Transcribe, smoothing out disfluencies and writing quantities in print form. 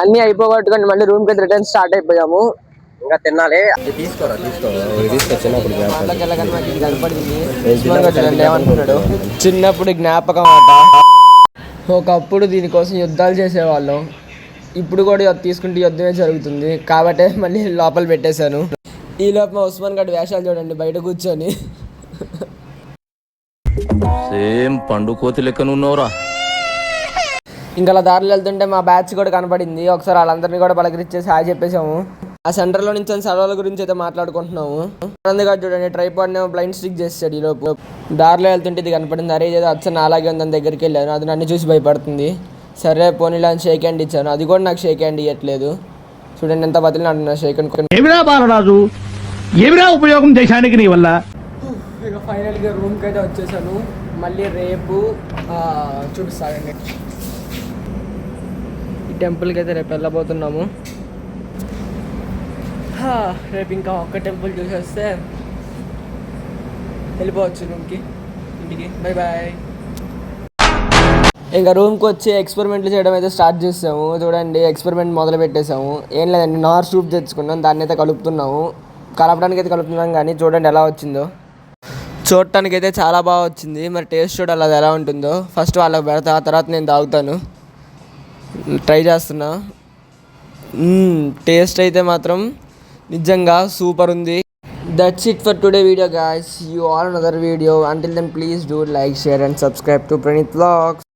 అన్ని అయిపోగొట్టుకొని మళ్ళీ రూమ్ కి రిటర్న్ స్టార్ట్ అయిపోయాము. ఇంకా తినాలి. ఏమనుకున్నాడు, చిన్నప్పుడు జ్ఞాపకం అట. ఒకప్పుడు దీనికోసం యుద్ధాలు చేసేవాళ్ళం, ఇప్పుడు కూడా తీసుకుంటే యుద్ధమే జరుగుతుంది కాబట్టి మళ్ళీ లోపల పెట్టేశాను. ఈ లోపల మా ఉస్మాన్ గడ్ వేషాలు చూడండి బయట కూర్చొని. సేమ్ పండు కోతి లెక్కన ఉన్నవరా. ఇంకా అలా దారిలో వెళ్తుంటే మా బ్యాచ్ కూడా కనపడింది. ఒకసారి వాళ్ళందరినీ కూడా పలకరించేసి హాయ్ చెప్పేసాము. ఆ సెంటర్లో నుంచి సలహాల గురించి అయితే మాట్లాడుకుంటున్నాము. అందుగా చూడండి ట్రైపాడ్ని బ్లైండ్ స్టిక్ చేస్తాడు. ఈ లోపు దారిలో వెళ్తుంటే ఇది కనపడింది. అరే ఏదో అచ్చన అలాగే ఉంది, దాని దగ్గరికి వెళ్ళాను. అది నన్ను చూసి భయపడుతుంది. సరే పోనీలా అని షేక్ హ్యాండ్ ఇచ్చాను, అది కూడా నాకు షేక్ హ్యాండ్ ఇవ్వట్లేదు. చూడండి ఎంత బతిలి అంటున్నా షేక్ హ్యాండ్. ఏమిరా బాలరాజు, ఏమిరా ఉపయోగం దేశానికి నీ వల్ల. ఇక ఫైనల్గా రూమ్కి అయితే వచ్చేసాను. మళ్ళీ రేపు చూపిస్తానండి. ఈ టెంపుల్కి అయితే రేపు వెళ్ళబోతున్నాము. రేపు ఇంకా ఒక్క టెంపుల్ చూసేస్తే వెళ్ళిపోవచ్చు రూమ్కి, ఇంటికి. Bye bye. ఇంకా రూమ్కి వచ్చి ఎక్స్పెరిమెంట్లు చేయడం అయితే స్టార్ట్ చేసాము. చూడండి ఎక్స్పెరిమెంట్ మొదలు పెట్టేసాము. ఏం లేదండి, నార్ సూప్ తెచ్చుకున్నాం, దాన్ని అయితే కలుపుతున్నాము. కలపడానికి అయితే కలుపుతున్నాం కానీ చూడండి ఎలా వచ్చిందో. చూడటానికి అయితే చాలా బాగా వచ్చింది. మరి టేస్ట్ చూడాలి అది ఎలా ఉంటుందో. ఫస్ట్ వాళ్ళకి పెడతా, ఆ తర్వాత నేను తాగుతాను. ట్రై చేస్తున్నా. టేస్ట్ అయితే మాత్రం నిజంగా సూపర్ ఉంది. That's it for today video guys. See you all in another video. Until then please do like, share and subscribe to Pranit Vlogs.